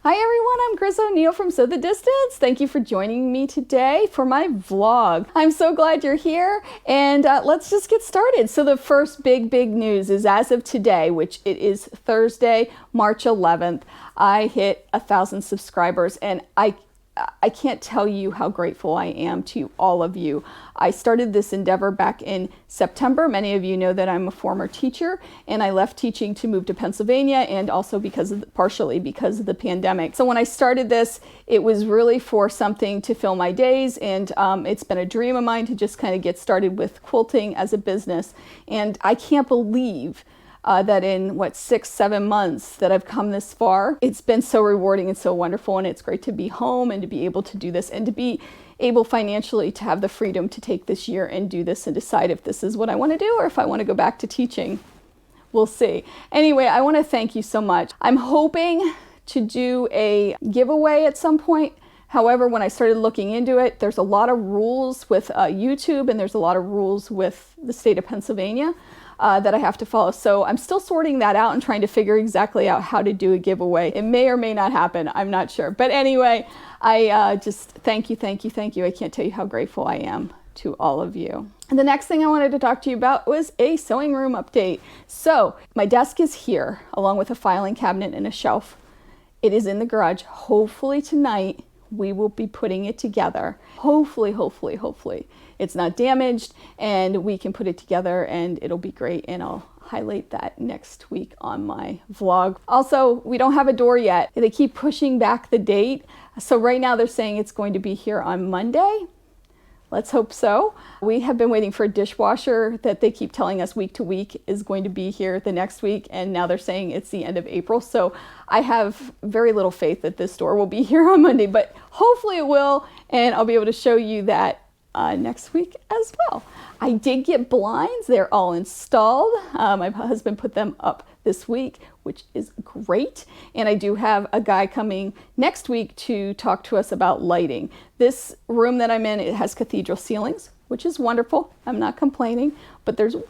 Hi everyone, I'm Chris O'Neill from Sew the Distance. Thank you for joining me today for my vlog. I'm so glad you're here, and let's just get started. So the first big news is as of today, which it is Thursday, March 11th, I hit 1,000 subscribers, and I can't tell you how grateful I am to all of you. I started this endeavor back in September. Many of you know that I'm a former teacher, and I left teaching to move to Pennsylvania, and also partially because of the pandemic. So when I started this, it was really for something to fill my days, and it's been a dream of mine to just kind of get started with quilting as a business. And I can't believe that in 6-7 months that I've come this far. It's been so rewarding and so wonderful, and it's great to be home and to be able to do this and to be able financially to have the freedom to take this year and do this and decide if this is what I want to do or if I want to go back to teaching. We'll see. Anyway, I want to thank you so much. I'm hoping to do a giveaway at some point. However, when I started looking into it, there's a lot of rules with YouTube, and there's a lot of rules with the state of Pennsylvania that I have to follow. So I'm still sorting that out and trying to figure exactly out how to do a giveaway. It may or may not happen. I'm not sure. But anyway, I just thank you. I can't tell you how grateful I am to all of you. And the next thing I wanted to talk to you about was a sewing room update. So my desk is here along with a filing cabinet and a shelf. It is in the garage. Hopefully tonight we will be putting it together. Hopefully it's not damaged, and we can put it together and it'll be great, and I'll highlight that next week on my vlog. Also, we don't have a door yet. They keep pushing back the date. So right now they're saying it's going to be here on Monday. Let's hope so. We have been waiting for a dishwasher that they keep telling us week to week is going to be here the next week, and now they're saying it's the end of April. So I have very little faith that this door will be here on Monday, but hopefully it will, and I'll be able to show you that next week as well. I did get blinds. They're all installed. My husband put them up this week, which is great. And I do have a guy coming next week to talk to us about lighting. This room that I'm in, it has cathedral ceilings, which is wonderful. I'm not complaining, but there's one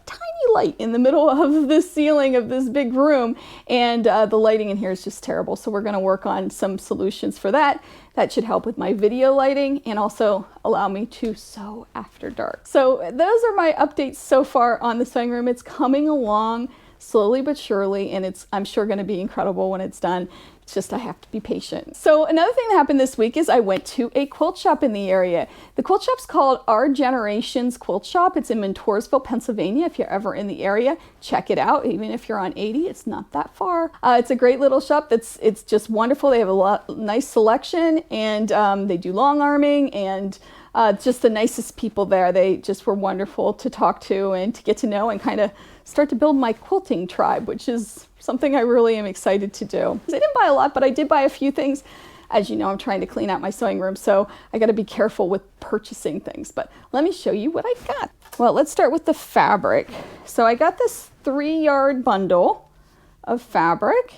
tiny light in the middle of the ceiling of this big room, and the lighting in here is just terrible. So we're going to work on some solutions for that. That should help with my video lighting and also allow me to sew after dark. So those are my updates so far on the sewing room. It's coming along slowly but surely, and I'm sure going to be incredible when it's done. It's just I have to be patient. So another thing that happened this week is I went to a quilt shop in the area. The quilt shop's called Our Generations Quilt Shop. It's in Montoursville, Pennsylvania. If you're ever in the area, check it out. Even if you're on 80, it's not that far. It's a great little shop. It's just wonderful. They have a nice selection, and they do long arming, and just the nicest people there. They just were wonderful to talk to and to get to know and kind of start to build my quilting tribe, which is something I really am excited to do. I didn't buy a lot, but I did buy a few things. As you know, I'm trying to clean out my sewing room, so I got to be careful with purchasing things. But let me show you what I got. Well, let's start with the fabric. So I got this 3-yard bundle of fabric,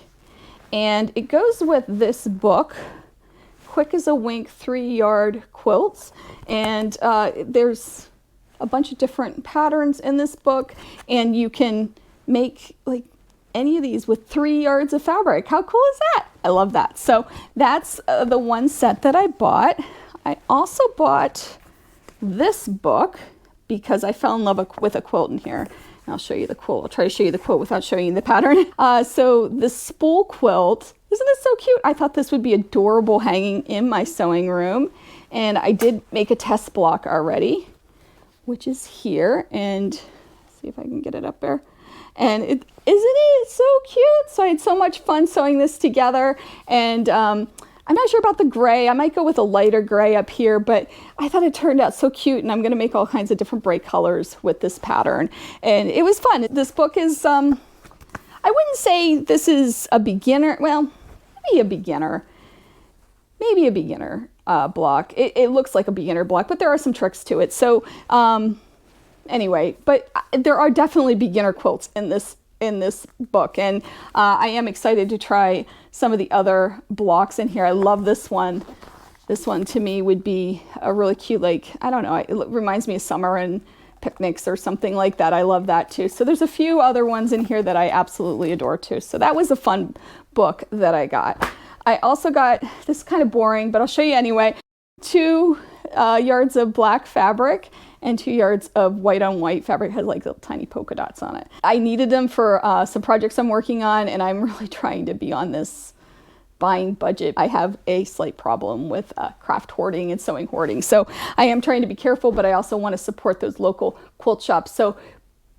and it goes with this book, Quick as a Wink 3-Yard Quilts. And there's a bunch of different patterns in this book, and you can make like any of these with 3 yards of fabric. How cool is that? I love that. So that's the one set that I bought. I also bought this book because I fell in love with a quilt in here. And I'll show you the quilt. I'll try to show you the quilt without showing you the pattern. So the spool quilt, isn't this so cute? I thought this would be adorable hanging in my sewing room. And I did make a test block already, which is here, and see if I can get it up there. And isn't it so cute? So I had so much fun sewing this together, and I'm not sure about the gray. I might go with a lighter gray up here, but I thought it turned out so cute, and I'm gonna make all kinds of different bright colors with this pattern. And it was fun. This book is, I wouldn't say this is a beginner, well, maybe a beginner block. It looks like a beginner block, but there are some tricks to it. So anyway, but there are definitely beginner quilts in this book, and I am excited to try some of the other blocks in here. I love this one. This one to me would be a really cute, like, I don't know, it reminds me of summer and picnics or something like that. I love that too. So there's a few other ones in here that I absolutely adore too. So that was a fun book that I got. I also got, this is kind of boring, but I'll show you anyway, 2 yards of black fabric and 2 yards of white on white fabric. It has like little tiny polka dots on it. I needed them for some projects I'm working on, and I'm really trying to be on this buying budget. I have a slight problem with craft hoarding and sewing hoarding. So I am trying to be careful, but I also want to support those local quilt shops. So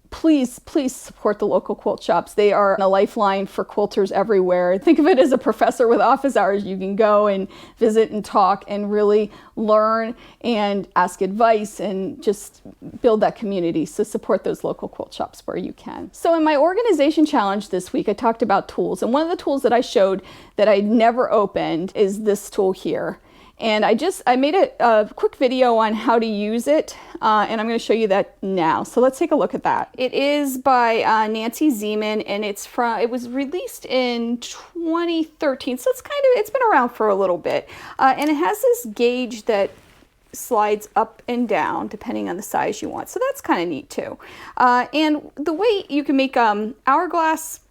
please, please support the local quilt shops. They are a lifeline for quilters everywhere. Think of it as a professor with office hours. You can go and visit and talk and really learn and ask advice and just build that community. So support those local quilt shops where you can. So in my organization challenge this week, I talked about tools. And one of the tools that I showed that I never opened is this tool here. And I made a quick video on how to use it, and I'm going to show you that now. So let's take a look at that. It is by Nancy Zeman, and it was released in 2013, so it's been around for a little bit. And it has this gauge that slides up and down depending on the size you want. So that's kind of neat too. And the way you can make hourglass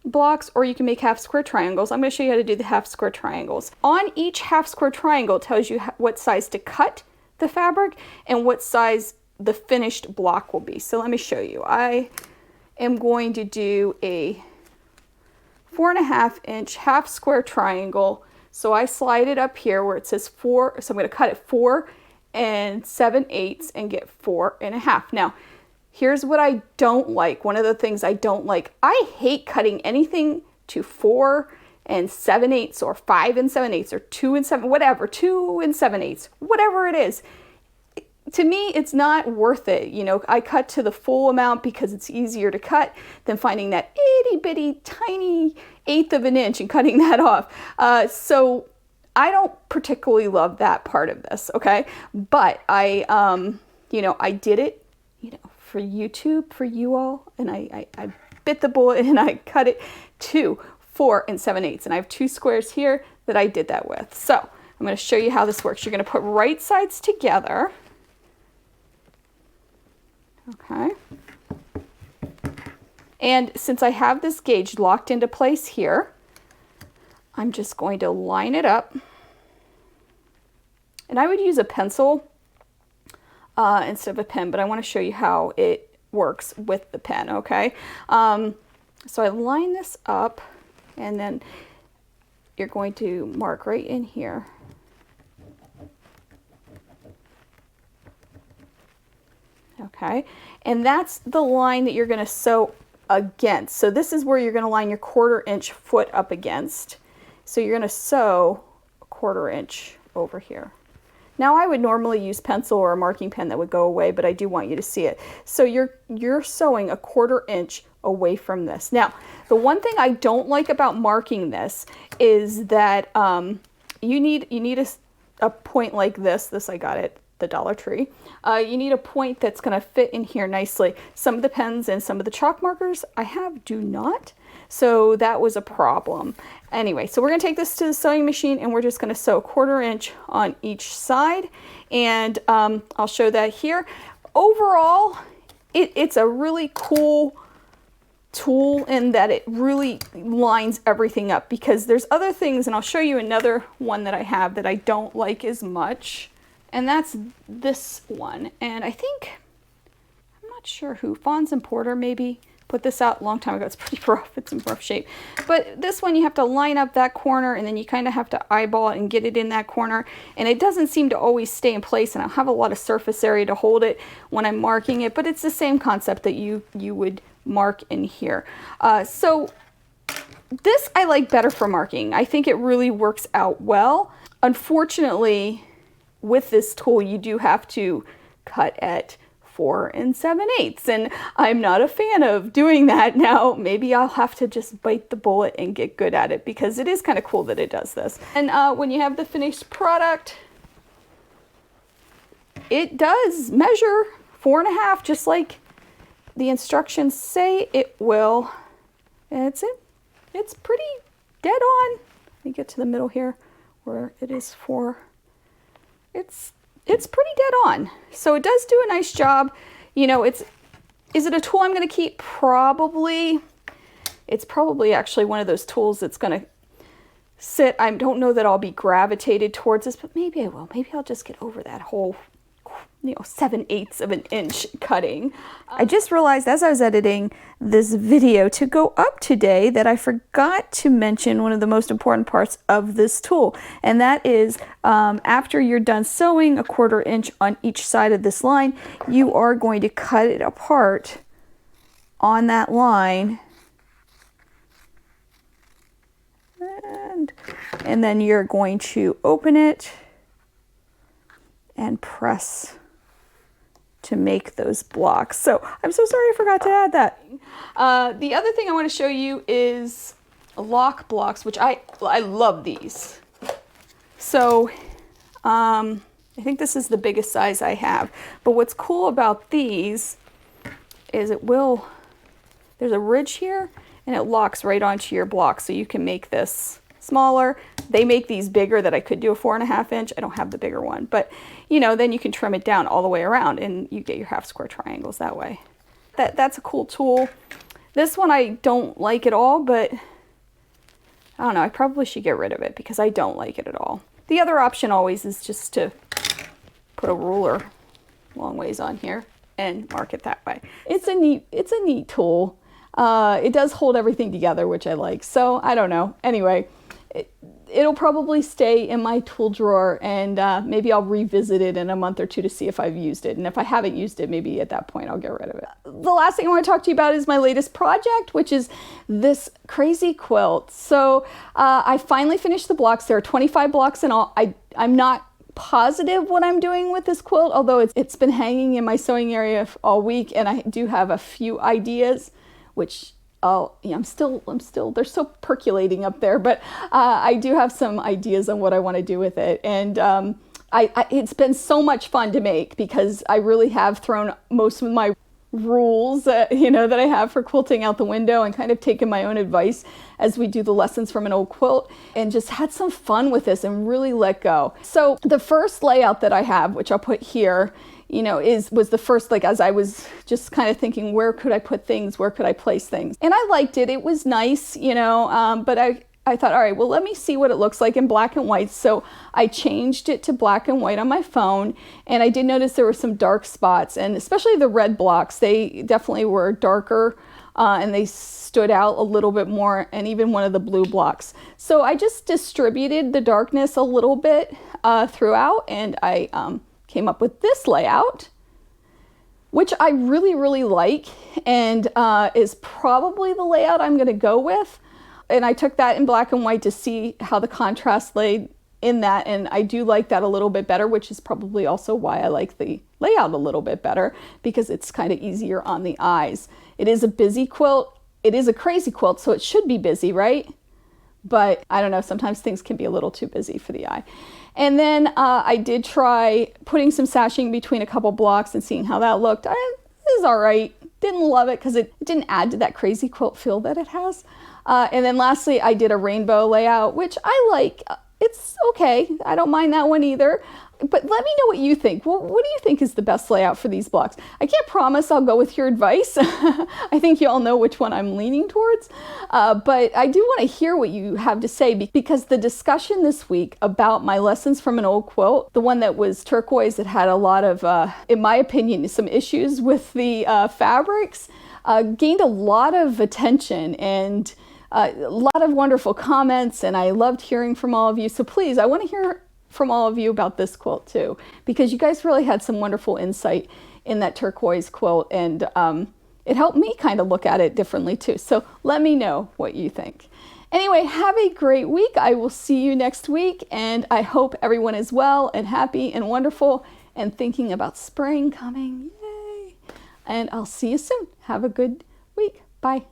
blocks, or you can make half square triangles. I'm going to show you how to do the half square triangles. On each half square triangle it tells you what size to cut the fabric and what size the finished block will be. So let me show you. I am going to do a 4.5 inch half square triangle. So I slide it up here where it says 4. So I'm going to cut it 4 7/8 and get 4.5. Now, here's what I don't like. One of the things I don't like, I hate cutting anything to 4 7/8 or 5 7/8 or 2 7, whatever, 2 7/8, whatever it is. To me, it's not worth it. You know, I cut to the full amount because it's easier to cut than finding that itty bitty tiny 1/8 of an inch and cutting that off. So I don't particularly love that part of this, okay? But I did it, for YouTube, for you all, and I bit the bullet and I cut it to 4 7/8, and I have 2 squares here that I did that with. So I'm going to show you how this works. You're going to put right sides together, okay? And since I have this gauge locked into place here, I'm just going to line it up, and I would use a pencil instead of a pen, but I want to show you how it works with the pen, okay? So I line this up, and then you're going to mark right in here. Okay, and that's the line that you're going to sew against. So this is where you're going to line your 1/4 inch foot up against. So you're going to sew a 1/4 inch over here. Now I would normally use pencil or a marking pen that would go away, but I do want you to see it. So you're sewing a 1/4 inch away from this. Now, the one thing I don't like about marking this is that you need a point like this. This I got at the Dollar Tree. You need a point that's going to fit in here nicely. Some of the pens and some of the chalk markers I have do not. So that was a problem. Anyway, so we're going to take this to the sewing machine, and we're just going to sew 1/4 inch on each side. And I'll show that here. Overall, it's a really cool tool in that it really lines everything up, because there's other things, and I'll show you another one that I have that I don't like as much, and that's this one. And I think, I'm not sure who, Fawns and Porter maybe put this out a long time ago. It's pretty rough, it's in rough shape. But this one, you have to line up that corner, and then you kind of have to eyeball it and get it in that corner, and it doesn't seem to always stay in place, and I have a lot of surface area to hold it when I'm marking it, but it's the same concept that you would mark in here. So this I like better for marking. I think it really works out well. Unfortunately, with this tool, you do have to cut at 4 7/8, and I'm not a fan of doing that. Now, maybe I'll have to just bite the bullet and get good at it, because it is kind of cool that it does this. And when you have the finished product, it does measure 4.5, just like the instructions say it will. And it's pretty dead on. Let me get to the middle here where it is 4. It's pretty dead on. So it does do a nice job. You know, is it a tool I'm going to keep? Probably. It's probably actually one of those tools that's going to sit. I don't know that I'll be gravitated towards this, but maybe I will. Maybe I'll just get over that whole, 7/8 of an inch cutting. I just realized as I was editing this video to go up today that I forgot to mention one of the most important parts of this tool, and that is after you're done sewing a 1/4 inch on each side of this line, you are going to cut it apart on that line, and then you're going to open it and press to make those blocks. So I'm so sorry I forgot to add that. The other thing I want to show you is lock blocks, which I love these. So I think this is the biggest size I have. But what's cool about these is there's a ridge here and it locks right onto your block. So you can make this smaller. They make these bigger that I could do a 4.5 inch. I don't have the bigger one, but then you can trim it down all the way around and you get your half square triangles that way. That's a cool tool. This one I don't like at all, but I don't know, I probably should get rid of it because I don't like it at all. The other option always is just to put a ruler long ways on here and mark it that way. It's a neat tool. It does hold everything together, which I like. So I don't know. Anyway, it'll probably stay in my tool drawer, and maybe I'll revisit it in a month or two to see if I've used it. And if I haven't used it, maybe at that point I'll get rid of it. The last thing I want to talk to you about is my latest project, which is this crazy quilt. So I finally finished the blocks. There are 25 blocks in all. I'm not positive what I'm doing with this quilt, although it's been hanging in my sewing area all week, and I do have a few ideas, which I'm still, they're still percolating up there, but I do have some ideas on what I want to do with it. And it's been so much fun to make because I really have thrown most of my rules, that I have for quilting out the window and kind of taken my own advice as we do the lessons from an old quilt and just had some fun with this and really let go. So the first layout that I have, which I'll put here, was the first, as I was just kind of thinking, where could I put things? Where could I place things? And I liked it. It was nice, but I thought, all right, well, let me see what it looks like in black and white. So I changed it to black and white on my phone. And I did notice there were some dark spots, and especially the red blocks, they definitely were darker and they stood out a little bit more, and even one of the blue blocks. So I just distributed the darkness a little bit throughout, and I came up with this layout, which I really, really like, and is probably the layout I'm going to go with. And I took that in black and white to see how the contrast laid in that, and I do like that a little bit better, which is probably also why I like the layout a little bit better, because it's kind of easier on the eyes. It is a busy quilt. It is a crazy quilt, so it should be busy, right? But I don't know, sometimes things can be a little too busy for the eye. And then I did try putting some sashing between a couple blocks and seeing how that looked. It was all right. Didn't love it because it didn't add to that crazy quilt feel that it has. And then lastly, I did a rainbow layout, which I like. It's okay. I don't mind that one either. But let me know what you think. What do you think is the best layout for these blocks? I can't promise I'll go with your advice. I think you all know which one I'm leaning towards. But I do want to hear what you have to say, because the discussion this week about my lessons from an old quilt, the one that was turquoise, that had a lot of, in my opinion, some issues with the fabrics, gained a lot of attention and a lot of wonderful comments, and I loved hearing from all of you. So please, I want to hear from all of you about this quilt too, because you guys really had some wonderful insight in that turquoise quilt, and it helped me kind of look at it differently too. So let me know what you think. Anyway, have a great week. I will see you next week, and I hope everyone is well and happy and wonderful and thinking about spring coming. Yay! And I'll see you soon. Have a good week. Bye.